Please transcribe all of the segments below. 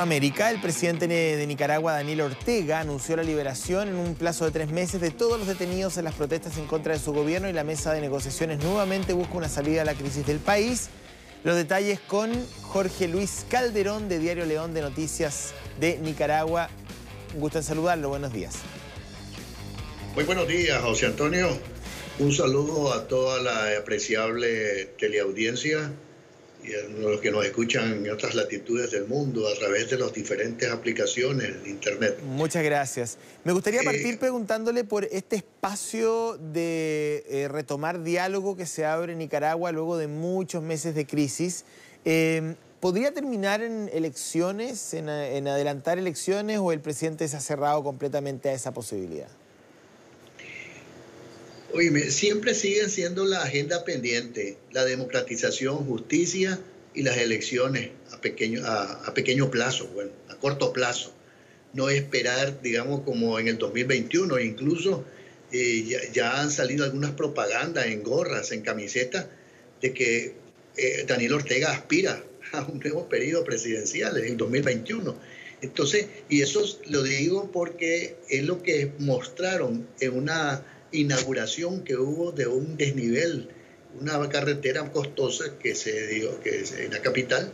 América, el presidente de Nicaragua, Daniel Ortega, anunció la liberación en un plazo de 3 meses de todos los detenidos en las protestas en contra de su gobierno y la mesa de negociaciones nuevamente busca una salida a la crisis del país. Los detalles con Jorge Luis Calderón de Diario León de Noticias de Nicaragua. Un gusto en saludarlo, buenos días. Muy buenos días, José Antonio. Un saludo a toda la apreciable teleaudiencia y a los que nos escuchan en otras latitudes del mundo a través de las diferentes aplicaciones de Internet. Muchas gracias. Me gustaría partir preguntándole por este espacio de retomar diálogo que se abre en Nicaragua luego de muchos meses de crisis. ¿Podría terminar en elecciones, en adelantar elecciones, o el presidente se ha cerrado completamente a esa posibilidad? Oye, siempre siguen siendo la agenda pendiente, la democratización, justicia y las elecciones a pequeño plazo, bueno, a corto plazo. No esperar, digamos, como en el 2021, incluso ya han salido algunas propagandas en gorras, en camisetas, de que Daniel Ortega aspira a un nuevo periodo presidencial en el 2021. Entonces, y eso lo digo porque es lo que mostraron en una inauguración que hubo de un desnivel, una carretera costosa que se dio en la capital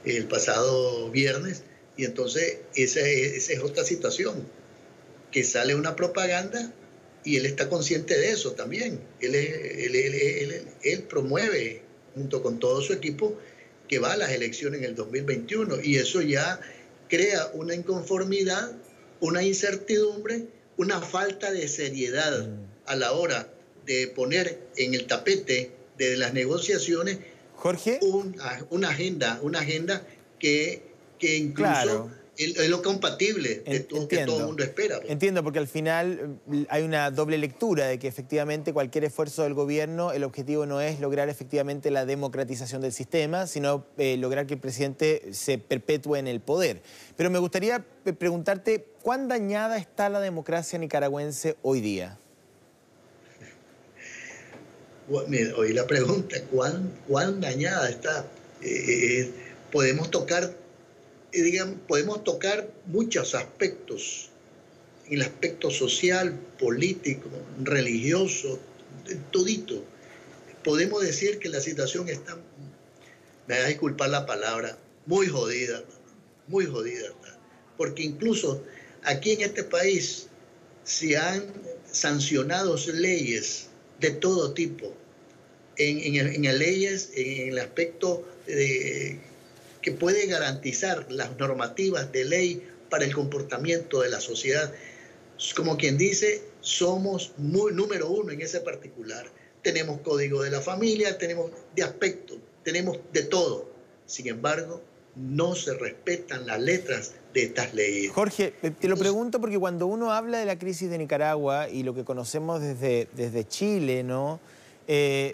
el pasado viernes, y entonces esa es otra situación, que sale una propaganda y él está consciente de eso también. Él promueve junto con todo su equipo que va a las elecciones en el 2021, y eso ya crea una inconformidad, una incertidumbre, una falta de seriedad a la hora de poner en el tapete de las negociaciones, Jorge, una agenda que incluso claro, es lo compatible de todo que todo el mundo espera. Entiendo, porque al final hay una doble lectura de que efectivamente cualquier esfuerzo del gobierno, el objetivo no es lograr efectivamente la democratización del sistema, sino lograr que el presidente se perpetúe en el poder. Pero me gustaría preguntarte, ¿cuán dañada está la democracia nicaragüense hoy día? Oí la pregunta, ¿cuán dañada está? Podemos tocar muchos aspectos, en el aspecto social, político, religioso, todito. Podemos decir que la situación está, me vas a disculpar la palabra, muy jodida, porque incluso aquí en este país se han sancionado leyes de todo tipo, en leyes, en el aspecto que puede garantizar las normativas de ley para el comportamiento de la sociedad. Como quien dice, somos número uno en ese particular. Tenemos código de la familia, tenemos de aspecto, tenemos de todo. Sin embargo, no se respetan las letras de estas leyes. Jorge, te lo pregunto porque cuando uno habla de la crisis de Nicaragua y lo que conocemos desde Chile, ¿no?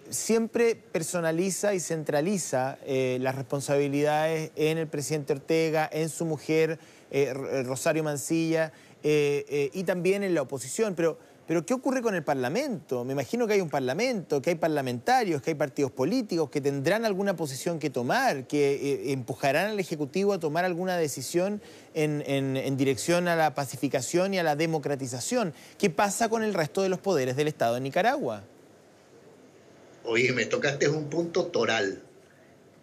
Siempre personaliza y centraliza las responsabilidades en el presidente Ortega, en su mujer, Rosario Mancilla, y también en la oposición. Pero ¿qué ocurre con el Parlamento? Me imagino que hay un Parlamento, que hay parlamentarios, que hay partidos políticos que tendrán alguna posición que tomar, que empujarán al Ejecutivo a tomar alguna decisión en dirección a la pacificación y a la democratización. ¿Qué pasa con el resto de los poderes del Estado de Nicaragua? Oye, me tocaste un punto toral.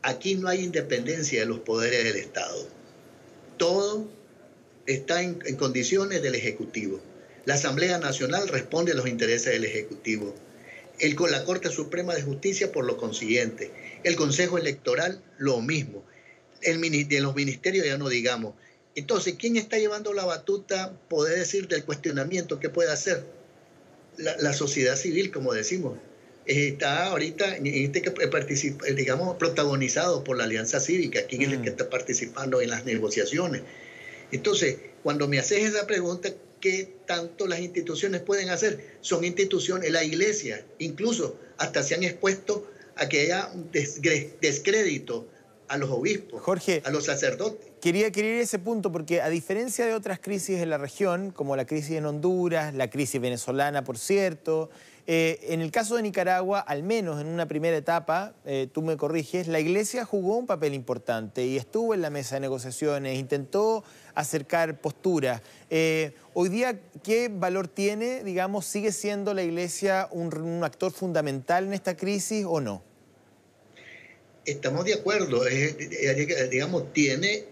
Aquí no hay independencia de los poderes del Estado. Todo está en condiciones del Ejecutivo. La Asamblea Nacional responde a los intereses del Ejecutivo. La Corte Suprema de Justicia, por lo consiguiente. El Consejo Electoral, lo mismo. De los ministerios ya no digamos. Entonces, ¿quién está llevando la batuta, poder decir, del cuestionamiento? ¿Qué puede hacer? La sociedad civil, como decimos. Está ahorita, digamos, protagonizado por la Alianza Cívica, quien es el que está participando en las negociaciones. Entonces, cuando me haces esa pregunta, ¿qué tanto las instituciones pueden hacer? Son instituciones, la Iglesia, incluso hasta se han expuesto a que haya un descrédito a los obispos, Jorge, a los sacerdotes. Quería ir a ese punto porque, a diferencia de otras crisis en la región, como la crisis en Honduras, la crisis venezolana, por cierto, En el caso de Nicaragua, al menos en una primera etapa, tú me corriges, la Iglesia jugó un papel importante y estuvo en la mesa de negociaciones, intentó acercar posturas. Hoy día, ¿qué valor tiene? Digamos, ¿sigue siendo la Iglesia un actor fundamental en esta crisis o no? Estamos de acuerdo, digamos, tiene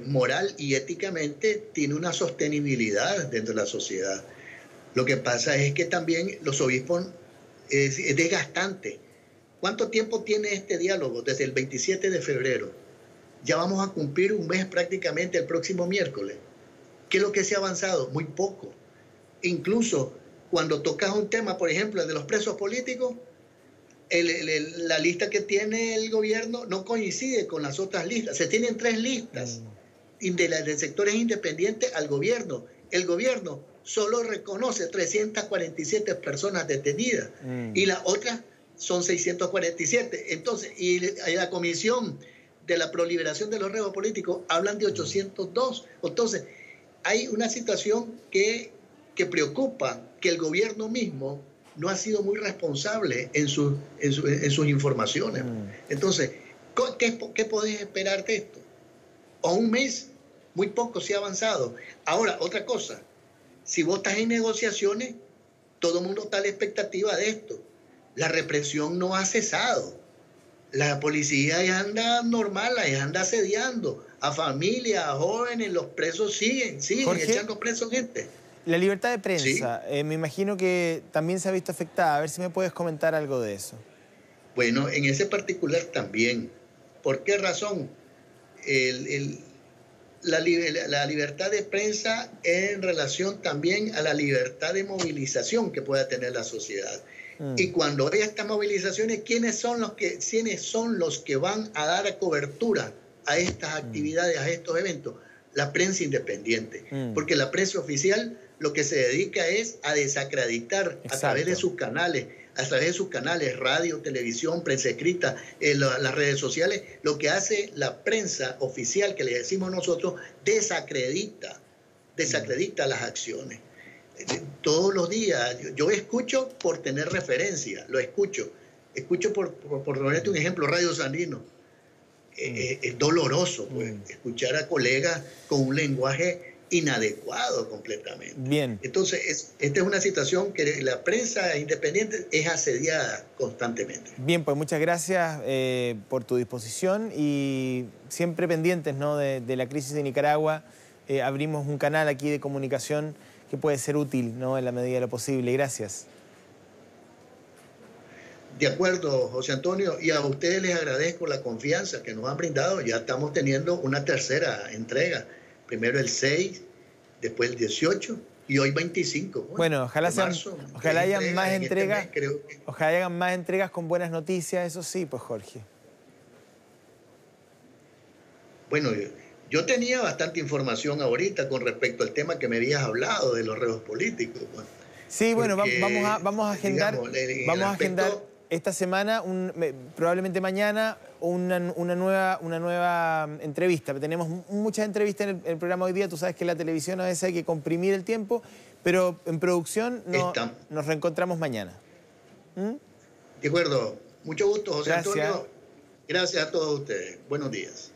moral y éticamente tiene una sostenibilidad dentro de la sociedad. Lo que pasa es que también los obispos es desgastante. ¿Cuánto tiempo tiene este diálogo? Desde el 27 de febrero. Ya vamos a cumplir un mes prácticamente el próximo miércoles. ¿Qué es lo que se ha avanzado? Muy poco. Incluso cuando tocas un tema, por ejemplo, el de los presos políticos, la lista que tiene el gobierno no coincide con las otras listas. Se tienen 3 listas de sectores independientes al gobierno. El gobierno solo reconoce 347 personas detenidas y las otras son 647. Entonces, y la Comisión de la Proliberación de los Reos Políticos hablan de 802. Entonces, hay una situación que preocupa, que el gobierno mismo no ha sido muy responsable en sus informaciones. Entonces, ¿qué podés esperar de esto? O un mes, muy poco se ha avanzado. Ahora, otra cosa, si vos estás en negociaciones, todo el mundo está a la expectativa de esto. La represión no ha cesado. La policía ya anda normal, ya anda asediando a familias, a jóvenes, los presos siguen Jorge, echando presos gente. La libertad de prensa, ¿Sí? Me imagino que también se ha visto afectada. A ver si me puedes comentar algo de eso. Bueno, en ese particular también. ¿Por qué razón? La libertad de prensa en relación también a la libertad de movilización que pueda tener la sociedad. Y cuando hay estas movilizaciones, ¿quiénes son los que van a dar cobertura a estas actividades, a estos eventos? La prensa independiente. Porque la prensa oficial lo que se dedica es a desacreditar a través de sus canales, radio, televisión, prensa escrita, las redes sociales. Lo que hace la prensa oficial, que le decimos nosotros, desacredita las acciones. Todos los días, yo escucho por tener referencia, escucho por ponerte un ejemplo, Radio Sandino. Es doloroso pues, escuchar a colegas con un lenguaje inadecuado completamente. Bien. Entonces, esta es una situación que la prensa independiente es asediada constantemente. Bien, pues muchas gracias por tu disposición y siempre pendientes, ¿no?, de la crisis de Nicaragua. Abrimos un canal aquí de comunicación que puede ser útil, ¿no?, en la medida de lo posible. Gracias. De acuerdo, José Antonio, y a ustedes les agradezco la confianza que nos han brindado. Ya estamos teniendo una tercera entrega. Primero el 6, después el 18 y hoy 25. Bueno, ojalá hayan más entregas. Ojalá hayan más entregas con buenas noticias, eso sí, pues Jorge. Bueno, yo tenía bastante información ahorita con respecto al tema que me habías hablado de los reos políticos. Bueno, sí, bueno, vamos a agendar, esta semana, probablemente mañana, una nueva entrevista. Tenemos muchas entrevistas en el programa hoy día. Tú sabes que en la televisión a veces hay que comprimir el tiempo, pero en producción nos reencontramos mañana. De acuerdo. Mucho gusto, José Antonio. Gracias a todos ustedes. Buenos días.